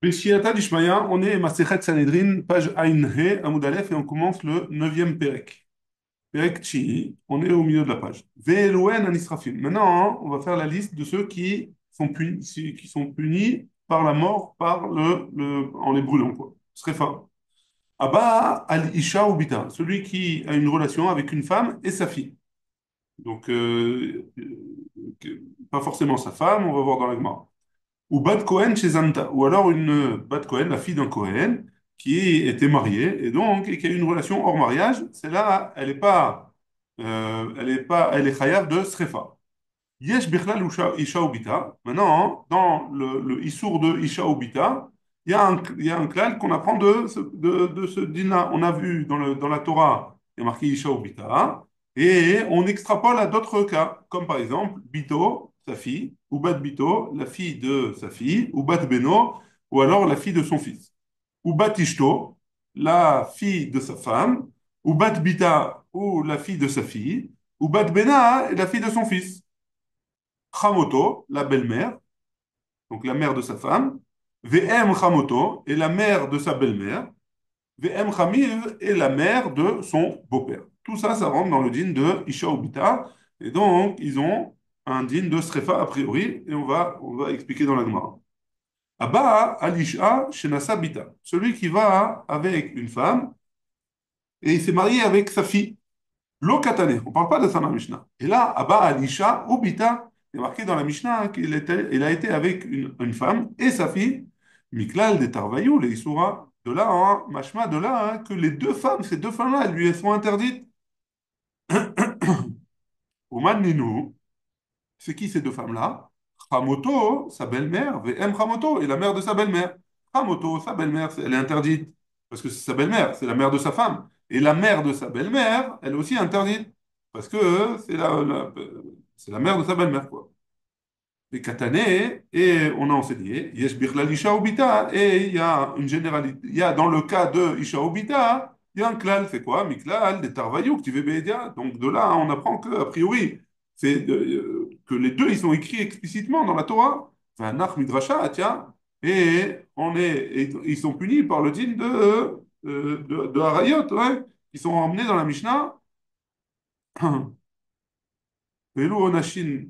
Beshiyata Dishmaya, on est Masechet Sanhedrin, page Ain He, Amoud Aleph, et on commence le neuvième Perek. Perek Tshi, on est au milieu de la page. Ve'elouen anisrafim. Maintenant, on va faire la liste de ceux qui sont punis par la mort, en les brûlant, quoi. Srefa. Abba al-Isha ou Bita, celui qui a une relation avec une femme et sa fille. Donc, pas forcément sa femme, on va voir dans la Gemara. Ou Bat Cohen chez Zanta, ou alors une Bat Cohen, la fille d'un Cohen, qui était mariée, et donc et qui a eu une relation hors mariage, c'est là, elle est chayav de Srefa. Yesh Bichlal Isha Ubita. Maintenant, dans le Issour de Isha Ubita, il y a un klal qu'on apprend de ce din-là. On a vu dans la Torah, il y a marqué Isha Ubita, et on extrapole à d'autres cas, comme par exemple Bito, sa fille, ou Bat Bito, la fille de sa fille, ou Bat Beno, ou alors la fille de son fils. Ou Bat Ishto, la fille de sa femme, ou Bat Bita, ou la fille de sa fille, ou Bat Bena, la fille de son fils. Chamoto, la belle-mère, donc la mère de sa femme, V'em Chamoto, et la mère de sa belle-mère, V'em Chamiv, et la mère de son beau-père. Tout ça, ça rentre dans le din de Isha ou Bita, et donc ils ont un din de Srefa a priori, et on va expliquer dans la Gemara. Abba al-Isha shenasa Bita, celui qui va avec une femme, et il s'est marié avec sa fille. Lo katane, on ne parle pas de ça dans la Mishnah. Et là, Abba Alisha ou Bita, il est marqué dans la Mishnah il a été avec une femme et sa fille, Miklal de Tarvayou, les Issoura. De là, hein, Mashma, de là, hein, que les deux femmes, ces deux femmes-là, elles sont interdites. Ouman Ninou, c'est qui ces deux femmes-là? Chamoto, sa belle-mère, V'em Chamoto, et la mère de sa belle-mère. Chamoto, sa belle-mère, elle est interdite. Parce que c'est sa belle-mère, c'est la mère de sa femme. Et la mère de sa belle-mère, elle aussi est interdite. Parce que c'est la mère de sa belle-mère, quoi. Les katané, et on a enseigné, Yesh Bichlal Isha Obita, et il y a une généralité, il y a dans le cas de Isha Obita, il y a un klal, c'est quoi? Miklal, des Tarvayou, que tu veux Bédia. Donc de là, on apprend que, a priori, que les deux, ils sont écrits explicitement dans la Torah. Enfin, Nach Midrasha, tiens, et ils sont punis par le din de Harayot, ouais, qui sont emmenés dans la Mishnah. Velu Onashin,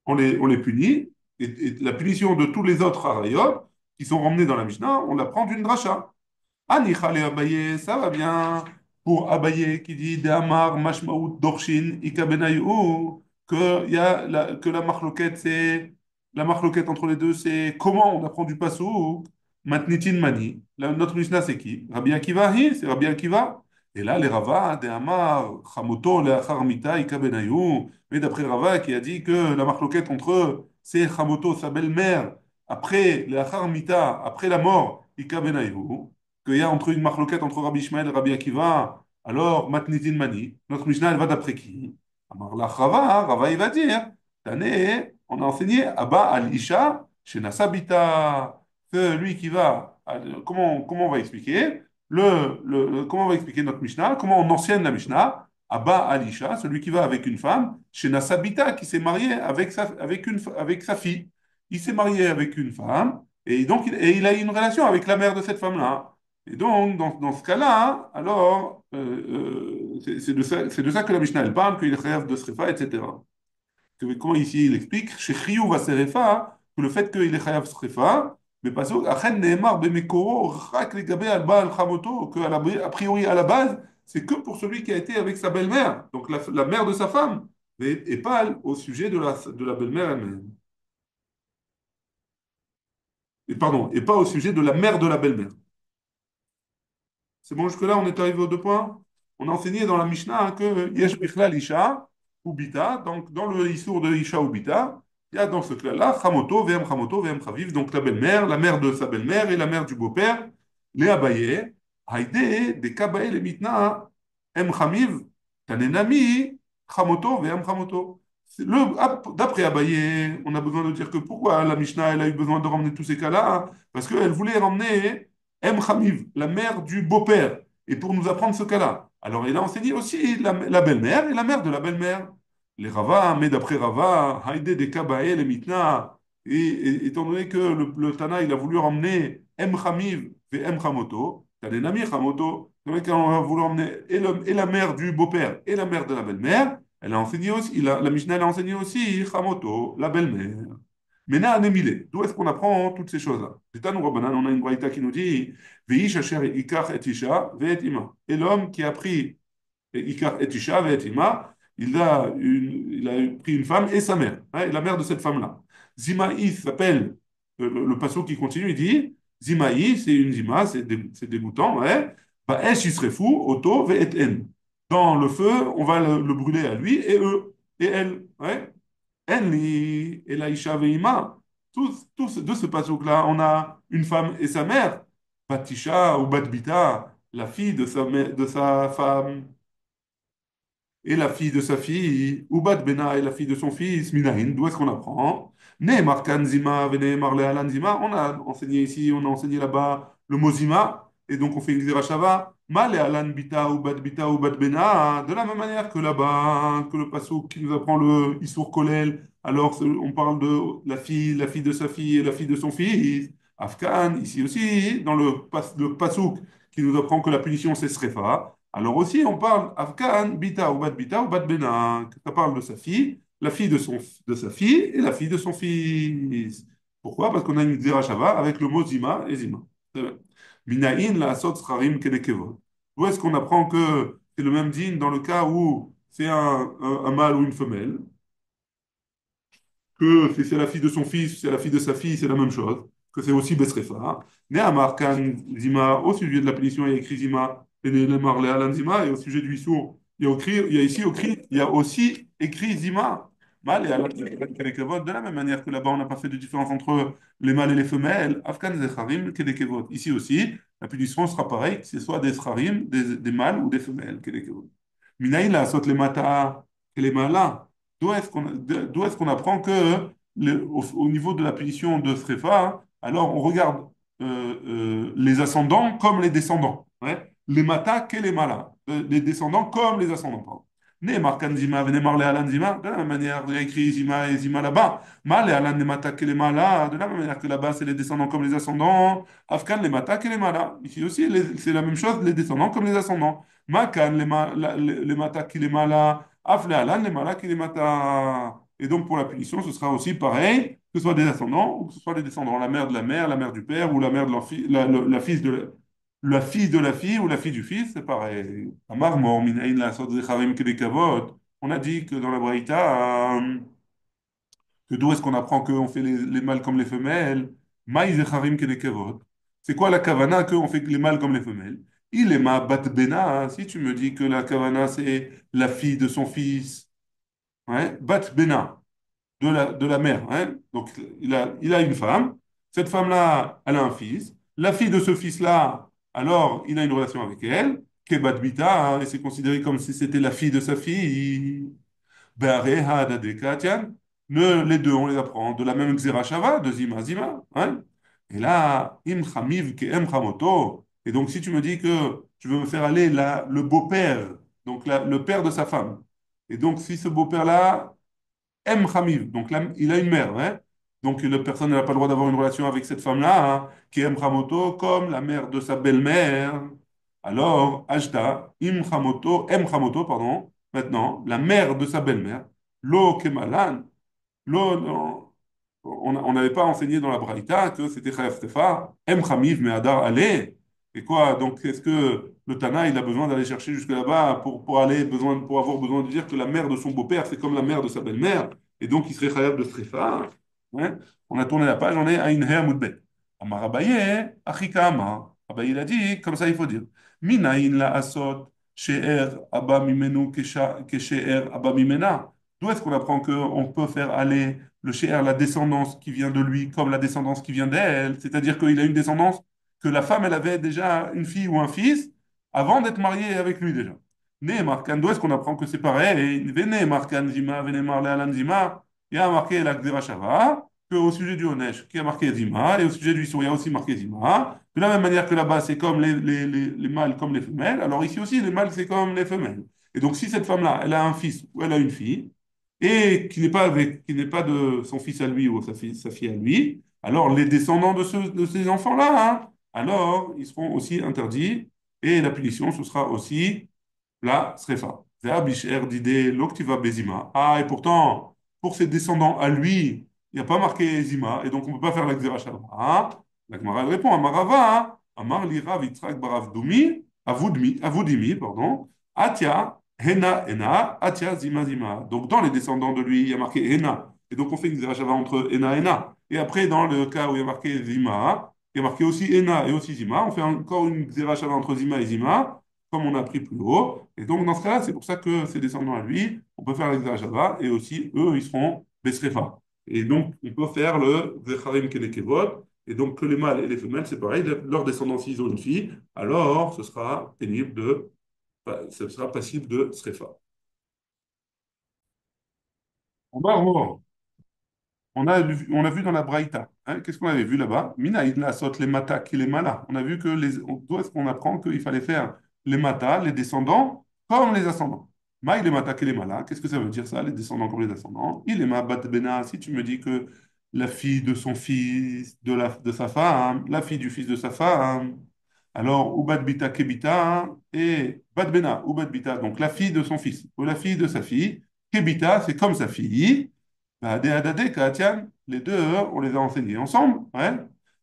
on les punit, et la punition de tous les autres harayot qui sont ramenés dans la Mishnah, on la prend d'une dracha. Anichale Abaye, ça va bien. Pour Abaye qui dit Damar Mashmaout Dorshin Ikabenayu, que la marloquette, c'est la marloquette entre les deux, c'est comment on apprend du pasouk. Matnitin Mani. Notre Mishnah, c'est qui? Rabbi Akiva, c'est Rabbi Akiva. Et là, les Rava, de Amar, Chamoto, Leachar Mita, Ikabenayu. Mais d'après Rava, qui a dit que la marloquette entre eux, c'est Chamoto, sa belle-mère, après Leachar Mita, après la mort, Ikabenayu, qu'il y a entre une marloquette entre Rabbi Ishmael et Rabbi Akiva, alors Matnitin Mani, notre Mishnah, elle va d'après qui? Alors là, Rava, il va dire, Tane, on a enseigné Abba al-Isha, chez Nasabita, que lui qui va, comment on va expliquer? Comment on va expliquer notre Mishnah? Comment on enseigne la Mishnah? Abba al-Isha, celui qui va avec une femme, chez Nasabita, qui s'est marié avec sa fille. Il s'est marié avec une femme, et donc il a eu une relation avec la mère de cette femme-là. Et donc, dans ce cas-là, alors, c'est de ça que la Mishnah elle parle, qu'il est chayav de srefa, etc. Comment ici il explique, chez Chiyuv va serefa, que le fait qu'il est chayav srefa, mais pas ça, achen nehemar bemekoro, rak legabe al baal chamoto, que a priori à la base, c'est que pour celui qui a été avec sa belle-mère, donc la mère de sa femme, et pas au sujet de la belle-mère elle-même. Et pardon, et pas au sujet de la mère de la belle-mère. C'est bon, jusque-là, on est arrivé aux deux points. On a enseigné dans la Mishnah hein, que Yesh Bichlal Isha ou Bita, donc dans le Issour de Isha ou Bita, il y a dans ce cas-là Chamoto, VM Chaviv, donc la mère de sa belle-mère et la mère du beau-père, les Abaye, Haïdé, des Kabaye, les Mitna, Em Chamiv, Tanenami, Chamoto, VM Chamoto. D'après Abaye, on a besoin de dire que pourquoi la Mishnah elle a eu besoin de ramener tous ces cas-là, hein, parce qu'elle voulait ramener Em Chamiv, la mère du beau-père, et pour nous apprendre ce cas-là. Alors, il a enseigné aussi la belle-mère et la mère de la belle-mère. Les Rava, mais d'après Rava, Haïdé des Kabaé, les Mitna, étant donné que le Tana, il a voulu ramener Em Chamiv et Em Chamoto, Tanenami Chamoto, étant donné qu'on a voulu ramener et la mère du beau-père et la mère de la belle-mère, elle a enseigné aussi, la Mishnah elle a enseigné aussi Chamoto, la belle-mère. Mena anemile. D'où est-ce qu'on apprend toutes ces choses-là? Tanu Rabbanan, on a une braïta qui nous dit Veish asher ikach et isha ve'et ima. Et l'homme qui a pris ikach et isha ve'et ima, il a pris une femme et sa mère, hein, et la mère de cette femme-là. Zimaï s'appelle, le passage qui continue, il dit Zimaï, c'est une zima, c'est dégoûtant, ouais. Bah, esh fou, auto ve'et en. Dans le feu, on va le brûler à lui et eux, et elle, ouais. Enli et Laïcha Veima. De ce passage-là, on a une femme et sa mère, Batisha ou Batbita, la fille de sa femme, et la fille de sa fille, Ubat Bena et la fille de son fils, Minahin, d'où est-ce qu'on apprend? Neemar Kanzima, Veneemar Lealan Zima, on a enseigné ici, on a enseigné là-bas le mot Zima, et donc on fait une Zirashava, Ma Lealan Bita, Ubat Bena, de la même manière que là-bas, que le passage qui nous apprend le Issour Kolel, alors on parle de la fille de sa fille et la fille de son fils, Afkan, ici aussi, dans le passouk qui nous apprend que la punition c'est Srefa, alors aussi, on parle Afghan, Bita ou Bat Bena. Ça parle de sa fille, la fille de sa fille et la fille de son fils. Pourquoi? Parce qu'on a une Shava avec le mot Zima et Zima. Très bien. Minaïn la asot srarim kedekevot. Où est-ce qu'on apprend que c'est le même din dans le cas où c'est un mâle ou une femelle? Que si c'est la fille de son fils, c'est la fille de sa fille, c'est la même chose, que c'est aussi Besrefa. Nehamar kan Zima, au sujet de la punition, il y a écrit Zima, et Nehamar Lealan Zima, et au sujet du Issour, il y a ici écrit, il y a aussi écrit Zima. Mâle et alors, de la même manière que là-bas, on n'a pas fait de différence entre les mâles et les femelles. Afkan Zecharim, Kedekevot. Ici aussi, la punition sera pareille, que ce soit des Zcharim, des mâles ou des femelles, Kedekevot. Minaïla, la sot les mata, les mâles. D'où est-ce qu'on apprend que au niveau de la punition de Srefa, hein, alors on regarde les ascendants comme les descendants. Ouais. Les matas que les malas. Les descendants comme les ascendants. Pardon. Neymar kan zima, venemar le alan zima. De la même manière, il y a écrit zima et zima là-bas. Mal et alan les matas que les malas. De la même manière que là-bas, c'est les descendants comme les ascendants. Afkan les matas que les malas. Ici aussi, c'est la même chose, les descendants comme les ascendants. Makan les matas que les malas. Afle alan les malas que les matas. Et donc, pour la punition, ce sera aussi pareil, que ce soit des ascendants ou que ce soit des descendants, la mère de la mère du père ou la mère de l'enfant, la fille de la fille ou la fille du fils, c'est pareil. Amar mor minaïn la sot zecharim kedekavot. On a dit que dans la Braïta, que d'où est-ce qu'on apprend qu'on fait les mâles comme les femelles? Maï zecharim kedekavot. C'est quoi la kavana qu'on fait les mâles comme les femelles? Il est ma bat bena. Si tu me dis que la kavana c'est la fille de son fils, ouais, bat bena de la mère. Hein. Donc, il a une femme. Cette femme-là, elle a un fils. La fille de ce fils-là, alors, il a une relation avec elle. Kebat bita, hein, et c'est considéré comme si c'était la fille de sa fille. Be'areha dadekatian. Les deux, on les apprend de la même Xerashava, de Zima Zima. Hein. Et là, im chamiv ke em chamoto. Et donc, si tu me dis que tu veux me faire aller le beau-père, donc le père de sa femme, et donc si ce beau-père-là, M. Hamil, donc là, il a une mère, hein. Donc la personne n'a pas le droit d'avoir une relation avec cette femme-là, hein, qui est M. Hamoto, comme la mère de sa belle-mère. Alors, Ajda, M. Hamoto, pardon, maintenant, la mère de sa belle-mère, Lo Kemalan, Lo, on n'avait pas enseigné dans la Braïta que c'était Chayav Stefa, M. Hamiv, mais Adar allez. Et quoi, donc est-ce que le Tana, il a besoin d'aller chercher jusque là-bas pour avoir besoin de dire que la mère de son beau-père, c'est comme la mère de sa belle-mère, et donc il serait Chayav de Stefa, hein. On a tourné la page, on est à une Hea Moudbet. Amar Abaye, Achika Amar. Abaye, il a dit, comme ça il faut dire. Minaïn la asot, she'er abba mimenu keshe'er abba mimena. D'où est-ce qu'on apprend qu'on peut faire aller le shé'er, la descendance qui vient de lui, comme la descendance qui vient d'elle? C'est-à-dire qu'il a une descendance, que la femme, elle avait déjà une fille ou un fils avant d'être mariée avec lui déjà. Né Markan, d'où est-ce qu'on apprend que c'est pareil? Vene Markan Zima, Vene Marle Alan Zima, il y a marqué la Gdera Shava, qu'au sujet du Honesh, qui a marqué Zima, et au sujet du Issou, il y a aussi marqué Zima. De la même manière que là-bas, c'est comme les mâles comme les femelles, alors ici aussi, les mâles, c'est comme les femelles. Et donc, si cette femme-là, elle a un fils ou elle a une fille, et qui n'est pas de son fils à lui ou sa fille à lui, alors les descendants de ces enfants-là, hein, alors ils seront aussi interdits et la punition, ce sera aussi la srefa. Bisher d'idée l'oktiva bezima. Ah, et pourtant, pour ses descendants à lui, il n'y a pas marqué zima, et donc on ne peut pas faire la xéra shalva. Ah, la Gemara elle répond, Amarava, hein. Amar li Rav Yitzhak barav Dumi, Avodimi, pardon, Atia, Hena, Hena, Atia, Zima, Zima. Donc dans les descendants de lui, il y a marqué Hena, et donc on fait une xéra shalva entre Hena et Hena. Et après, dans le cas où il y a marqué Zima, il y a marqué aussi Hena et aussi Zima, on fait encore une xéra shalva entre Zima et Zima, comme on a appris plus haut. Et donc, dans ce cas-là, c'est pour ça que ses descendants à lui, on peut faire l'exagérat et aussi, eux, ils seront Besrefa. Et donc, on peut faire le Zecharim Kenekevot. Et donc, que les mâles et les femelles, c'est pareil, leur descendants, s'ils ont une fille, alors ce sera pénible ce sera passible de Srefa. On va revoir. On a vu dans la Braïta. Hein, qu'est-ce qu'on avait vu là-bas? Mina idla sot les mata qui les mala. On a vu que d'où est-ce qu'on apprend qu'il fallait faire les mata, les descendants, comme les ascendants. Ma il les mata qui les mala. Qu'est-ce que ça veut dire ça, les descendants comme les ascendants? Il est ma bat bena. Si tu me dis que la fille de son fils, de sa femme, la fille du fils de sa femme, alors ou bat bita kebita et bat bena ou bat bita, donc la fille de son fils ou la fille de sa fille. Kebita, c'est comme sa fille. Bah, Adé, Kaatian, les deux, on les a enseignés ensemble. Ouais.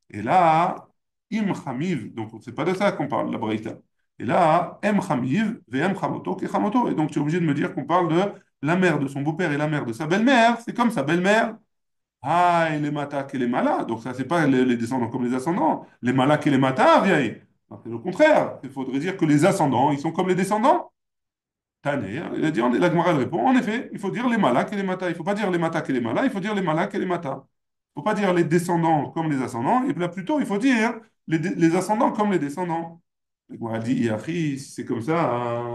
Et là, Im Chamiv, donc c'est pas de ça qu'on parle, la Braïta. Et là, Em Chamiv, Vem Chamoto, Ke Chamoto. Et donc tu es obligé de me dire qu'on parle de la mère de son beau-père et la mère de sa belle-mère. C'est comme sa belle-mère. Ah, et les matas et les malas. Donc ça, c'est pas les descendants comme les ascendants. Les malas et les matas, vieille. Non, c'est le contraire. Il faudrait dire que les ascendants, ils sont comme les descendants. Taner, il a dit, la Gemara elle répond, en effet, il faut dire les malaks et les matas. Il ne faut pas dire les matas et les malas, il faut dire les malaks et les matas. Il ne faut pas dire les descendants comme les ascendants, et là plutôt, il faut dire les ascendants comme les descendants. La Gemara elle dit, Yachri, si c'est comme ça,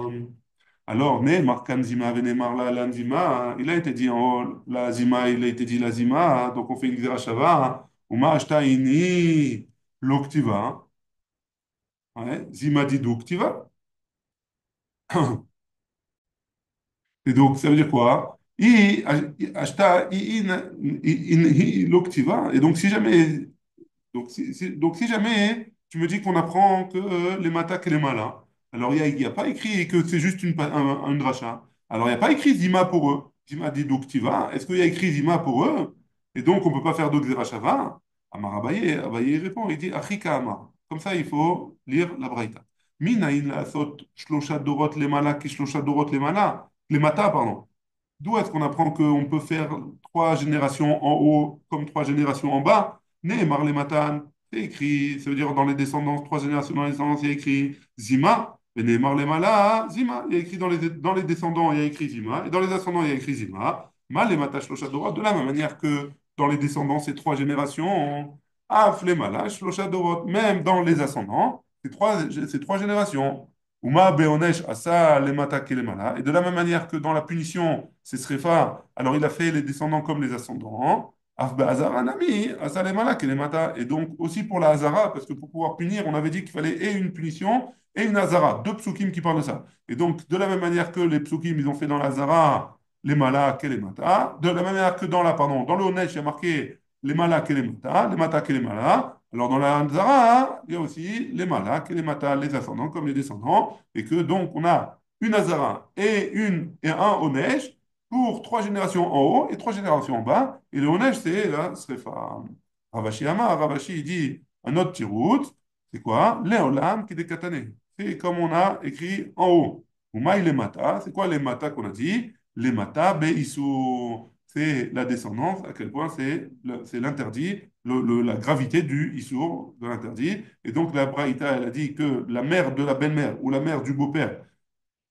alors, ne, markan zima, venemar la lanzima, il a été dit en haut, la zima, il a été dit la zima, donc on fait une xerashava, uma ashta ini, l'oktiva, ouais, zima dit d'oktiva. Et donc, ça veut dire quoi? Et donc, si jamais donc, si jamais tu me dis qu'on apprend que les matak et les malas, alors il y a pas écrit que c'est juste une dracha. Alors, il n'y a pas écrit Zima pour eux. Zima dit Doktiva. Est-ce qu'il y a écrit Zima pour eux? Et donc, on ne peut pas faire d'Ogzerachava. Amar Abaye répond, il dit Achika Amar. Comme ça, il faut lire la Braïta. Minaïn la sot shlosha dorot le mala ki shlosha dorot le mala. Les mata, pardon. D'où est-ce qu'on apprend qu'on peut faire trois générations en haut comme trois générations en bas? Nehemar le matan, c'est écrit, ça veut dire dans les descendants, trois générations dans les descendants, il y a écrit Zima, et Nehemar le mala, Zima, il y a écrit dans les descendants, il y a écrit Zima, et dans les ascendants, il y a écrit Zima. Mal les mata shlosha dorot, de la même manière que dans les descendants, c'est trois générations, Af le mala shlosha dorot, même dans les ascendants, c'est trois générations. Uma beonesh asa lemata kelemala. Et de la même manière que dans la punition, c'est srefa, alors il a fait les descendants comme les ascendants. Af be'azara nami asa lemala kelemata. Et donc aussi pour la hazara, parce que pour pouvoir punir, on avait dit qu'il fallait et une punition et une hazara. Deux psukim qui parlent de ça. Et donc de la même manière que les psukim, ils ont fait dans la hazara les mala kelemata, de la même manière que dans le onesh, il y a marqué les mala kelemata, les mata kelemala. Alors, dans la Hazara, il y a aussi les malaks et les matas, les ascendants comme les descendants, et que donc on a une Hazara et un Onesh pour trois générations en haut et trois générations en bas. Et le Onesh, c'est la Srefa. Ravashi Amar, Ravashi, il dit un autre tirout, c'est quoi? Léolam qui décatané. C'est comme on a écrit en haut. Oumaï les matas, c'est quoi les matas qu'on a dit? Les matas, Beissou. C'est la descendance, à quel point c'est l'interdit, la gravité du issour, de l'interdit. Et donc la Braïta, elle a dit que la mère de la belle-mère ou la mère du beau-père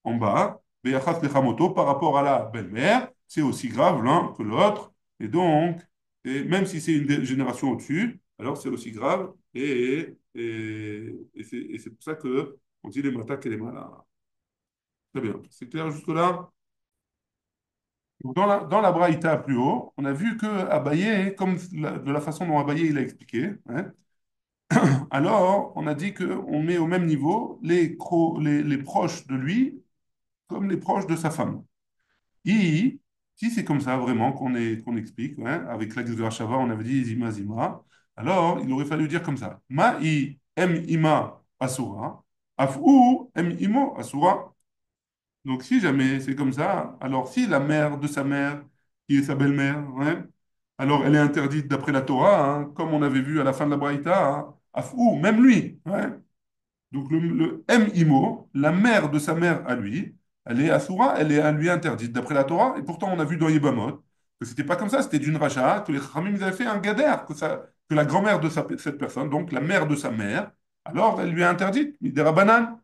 en bas, Beyachas Lechamoto, par rapport à la belle-mère, c'est aussi grave l'un que l'autre. Et donc, même si c'est une génération au-dessus, alors c'est aussi grave. Et c'est pour ça que on dit les matak et les malas. Très bien. C'est clair jusque-là? Donc, dans la Braïta plus haut, on a vu que Abaye, comme de la façon dont Abaye il a expliqué, hein, alors on a dit qu'on met au même niveau les proches de lui comme les proches de sa femme. I, Si c'est comme ça vraiment qu'on explique, ouais, avec la Gezerah Shava, on avait dit Zima Zima, alors il aurait fallu dire comme ça. Ma'i em ima asura, af'u em imo asura. Donc si jamais c'est comme ça, alors si la mère de sa mère, qui est sa belle-mère, ouais, alors elle est interdite d'après la Torah, hein, comme on avait vu à la fin de la Braïta, hein, af'u, même lui, ouais. Donc le M Imo, la mère de sa mère à lui, elle est Asura, elle est à lui interdite d'après la Torah. Et pourtant, on a vu dans Yebamot que c'était pas comme ça, c'était d'une racha, que les Khamim ils avaient fait un gader, que la grand-mère de cette personne, donc la mère de sa mère, alors elle lui est interdite, des rabanan.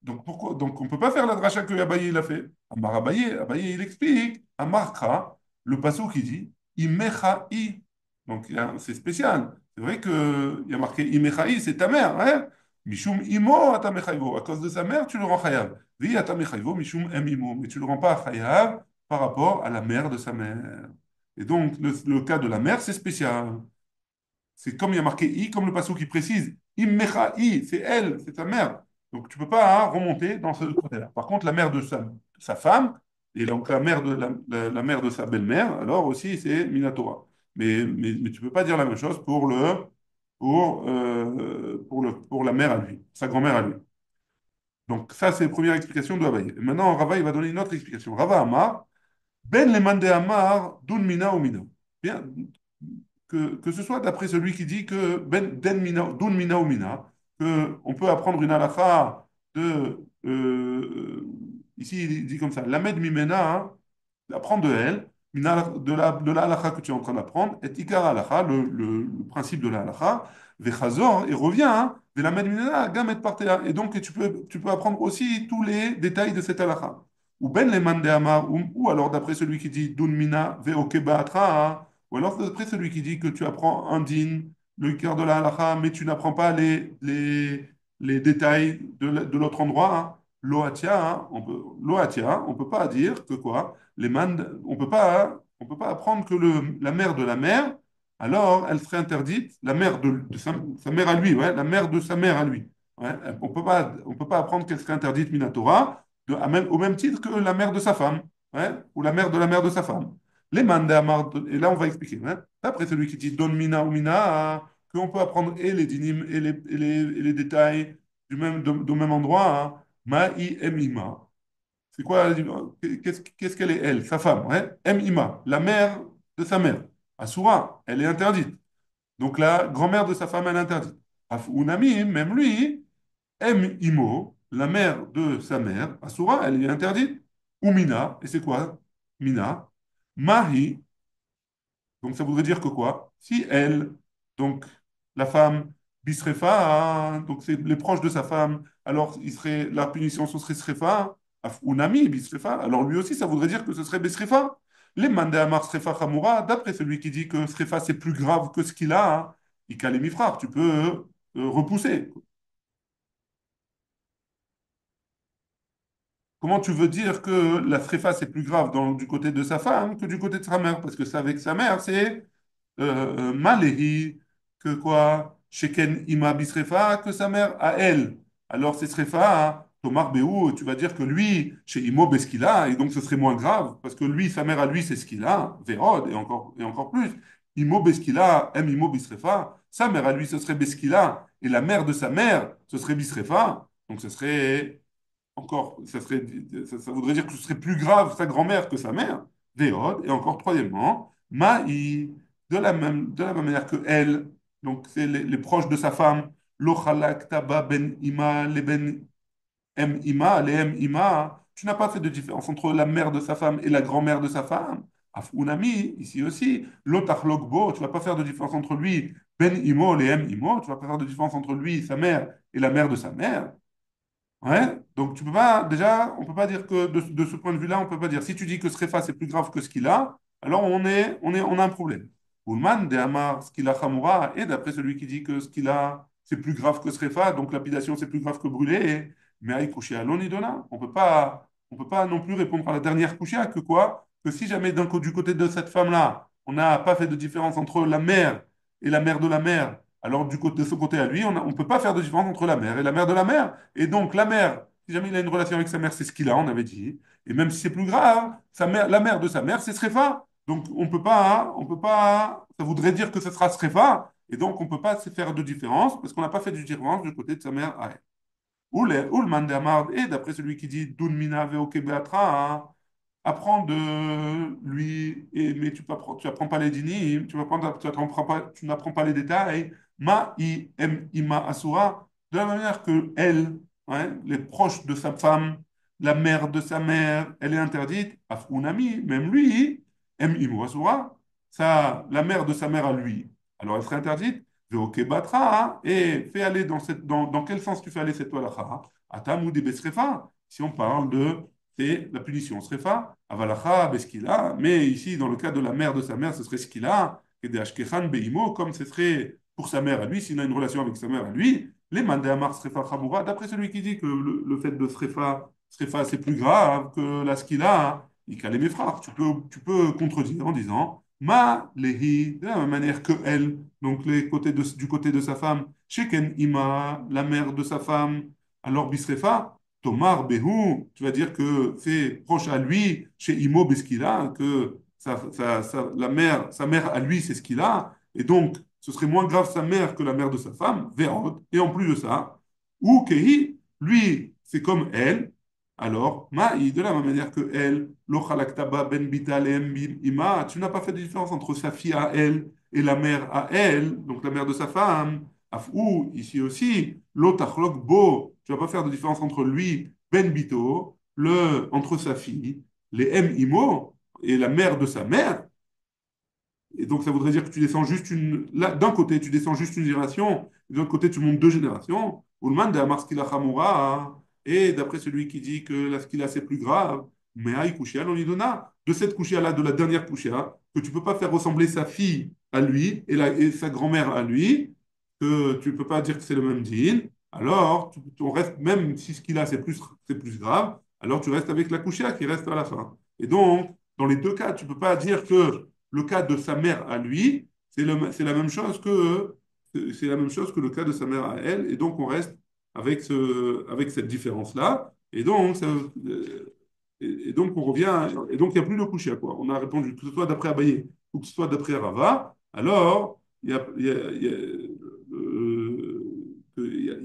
Donc pourquoi? Donc on ne peut pas faire la dracha que Abaye il a fait. Amar Abaye, Abaye il explique, Amarkra, le passou qui dit Imechaï. Donc c'est spécial. C'est vrai qu'il y a marqué Imechaï, c'est ta mère. Hein? Mishum imo atamechayvo. À cause de sa mère, tu le rends chayav. Vi atamechayvo mishum em imo. Mais tu ne le rends pas chayav par rapport à la mère de sa mère. Et donc le cas de la mère, c'est spécial. C'est comme il y a marqué I, comme le passage qui précise, Immecha I, c'est elle, c'est sa mère. Donc tu ne peux pas hein, remonter dans ce côté-là. Par contre, la mère de sa femme, et donc la mère de, la mère de sa belle-mère, alors aussi c'est Minatora. Mais tu ne peux pas dire la même chose pour la mère à lui, sa grand-mère à lui. Donc ça, c'est la première explication de Abaye. Et maintenant, Rava, il va donner une autre explication. Rava Amar, Ben le mande Amar, Dun Mina ou Mina. Bien, que ce soit d'après celui qui dit que dun mina ou mina, que on peut apprendre une halakha ici il dit comme ça, lamed mimena, hein, apprendre de elle, de la halakha que tu es en train d'apprendre, et ikar halakha, le principe de la halakha, vechazor, et revient, hein, velamed mimena, gamet partea, et donc tu peux apprendre aussi tous les détails de cette halakha. Ou ben le mande amar, ou alors d'après celui qui dit dun mina veokeba atra, ou alors d'après celui qui dit que tu apprends un din, le cœur de la halakha, mais tu n'apprends pas les détails de l'autre endroit. Hein. Loatia, hein, loatia, on peut pas dire que quoi, on peut pas apprendre que la mère de la mère, alors elle serait interdite, la mère de sa mère à lui, ouais, la mère de sa mère à lui. Ouais, on peut pas apprendre qu'elle serait interdite Minatora, au même titre que la mère de sa femme, ouais, ou la mère de sa femme. Les mandamar, et là on va expliquer. Hein. Après celui qui dit don mina ou mina, qu'on peut apprendre et les dinim et les détails du même endroit. Hein. Ma'i emima. C'est quoi? Qu'est-ce qu'elle est, elle, sa femme? Ouais? Emima, la mère de sa mère. Asura, elle est interdite. Donc la grand-mère de sa femme, elle est interdite. Unami, même lui, Imo, la mère de sa mère. Asura, elle est interdite. Umina, et c'est quoi? Mina. Mahi, donc ça voudrait dire que quoi? Si elle, donc la femme, bisrefa, hein, donc c'est les proches de sa femme, alors la punition ce serait srefa, ou nami, bisrefa, alors lui aussi ça voudrait dire que ce serait besrefa. Les mandés amar srefa chamura, d'après celui qui dit que srefa c'est plus grave que ce qu'il a, hein, ikalemi frère, tu peux repousser. Comment tu veux dire que la srefa c'est plus grave du côté de sa femme que du côté de sa mère? Parce que c'est avec sa mère, c'est Maléhi, que quoi, Sheken Ima Bisrefa, que sa mère à elle. Alors c'est Srefa, hein, Tomar Béou, tu vas dire que lui, chez Imo Beskila, et donc ce serait moins grave, parce que lui, sa mère à lui, c'est ce qu'il a, Vérod, et encore plus. Imo Beskila, M Imo Bisrefa, sa mère à lui, ce serait Beskila, et la mère de sa mère, ce serait Bisrefa, donc ce serait encore, ça voudrait dire que ce serait plus grave sa grand-mère que sa mère, Véod, et encore troisièmement, Maï, de la même manière que elle, donc c'est les proches de sa femme, Lochalak, Taba, Ben Ima, les Ben Em Ima, les Em Ima, tu n'as pas fait de différence entre la mère de sa femme et la grand-mère de sa femme. Afounami, ici aussi, Lotachlokbo, tu vas pas faire de différence entre lui, Ben Imo, les Em Imo, tu vas pas faire de différence entre lui, sa mère, et la mère de sa mère. Ouais, donc tu peux pas, déjà, on peut pas dire que de ce point de vue-là, on peut pas dire. Si tu dis que Srefa c'est plus grave que ce qu'il a, alors on a un problème. Ullman de Amar, ce qu'il a Hamura, et d'après celui qui dit que ce qu'il a c'est plus grave que Srefa, donc lapidation c'est plus grave que brûler, mais aïe coucher à l'onidona. On peut pas non plus répondre à la dernière couchée que quoi? Que si jamais du côté de cette femme-là, on n'a pas fait de différence entre la mère et la mère de la mère, alors de ce côté à lui, on ne peut pas faire de différence entre la mère et la mère de la mère. Et donc, la mère, si jamais il a une relation avec sa mère, c'est ce qu'il a, on avait dit. Et même si c'est plus grave, sa mère, la mère de sa mère, c'est Srefa. Donc on peut pas, ça voudrait dire que ce sera Srefa, et donc on ne peut pas se faire de différence, parce qu'on n'a pas fait de différence du côté de sa mère à elle. Ou le mandamard, et d'après celui qui dit Dun mina veoke beatra, hein, apprends de lui, mais tu n'apprends pas les dinim, tu n'apprends pas les détails. Ma i em ima asura, de la manière que elle, hein, les proches de sa femme, la mère de sa mère, elle est interdite. Afunami, même lui, em imu asura, ça, la mère de sa mère à lui. Alors elle serait interdite. Ok, batra, hein, et fais aller dans quel sens tu fais aller cette halakha? Atam des besrefa. Si on parle de, c'est la punition srefa, avalacha beskila, mais ici, dans le cas de la mère de sa mère, ce serait skila, et de ashkechan beimo, comme ce serait pour sa mère à lui, s'il a une relation avec sa mère à lui, les mandamar srefa chamura, d'après celui qui dit que le fait de srefa, c'est plus grave que la skila, hein, il calait mes frères. Tu peux contredire en disant, ma lehi, de la même manière que elle, donc du côté de sa femme, Sheken Ima, la mère de sa femme, alors Bisrefa, Tomar Behu, tu vas dire que c'est proche à lui, chez Imo Beskila, que sa mère à lui, c'est ce qu'il a, et donc ce serait moins grave sa mère que la mère de sa femme, Ve'od, et en plus de ça, ou Kehi, lui, c'est comme elle, alors, Maï, de la même manière que elle, Lo Chalaktaba Ben Bitalem Ima, tu n'as pas fait de différence entre sa fille à elle et la mère à elle, donc la mère de sa femme. Ou, ici aussi, Lo Tachlok Bo, tu vas pas faire de différence entre lui, Ben Bito, entre sa fille, les M Imo, et la mère de sa mère. Et donc, ça voudrait dire que tu descends juste une. Là, d'un côté, tu descends juste une génération, et de l'autre côté, tu montes deux générations. Ulman de Amar Skila Chamura, hein. Et d'après celui qui dit que la Skila, c'est plus grave, mais Aïe Kushia, on y donna. De cette Kushia-là, de la dernière Kushia, que tu ne peux pas faire ressembler sa fille à lui et sa grand-mère à lui, que tu ne peux pas dire que c'est le même dîne, alors on reste, même si ce qu'il a, c'est plus grave, alors tu restes avec la Kushia qui reste à la fin. Et donc, dans les deux cas, tu ne peux pas dire que le cas de sa mère à lui, c'est la même chose que le cas de sa mère à elle, et donc on reste avec cette différence-là, et donc on revient, et donc il n'y a plus de coucher à quoi. On a répondu que ce soit d'après Abaye ou que ce soit d'après Rava, alors il y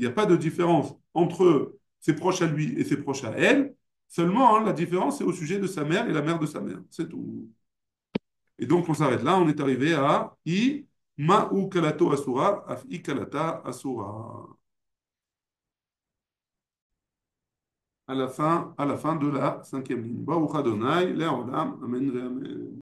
a pas de différence entre ses proches à lui et ses proches à elle, seulement hein, la différence c'est au sujet de sa mère et la mère de sa mère, c'est tout. Et donc, on s'arrête là. On est arrivé à I, Ma'u Kalato Asura, Af I Kalata Asura. À la fin de la cinquième ligne. Baruch Adonai, Le'olam, Amen, Amen.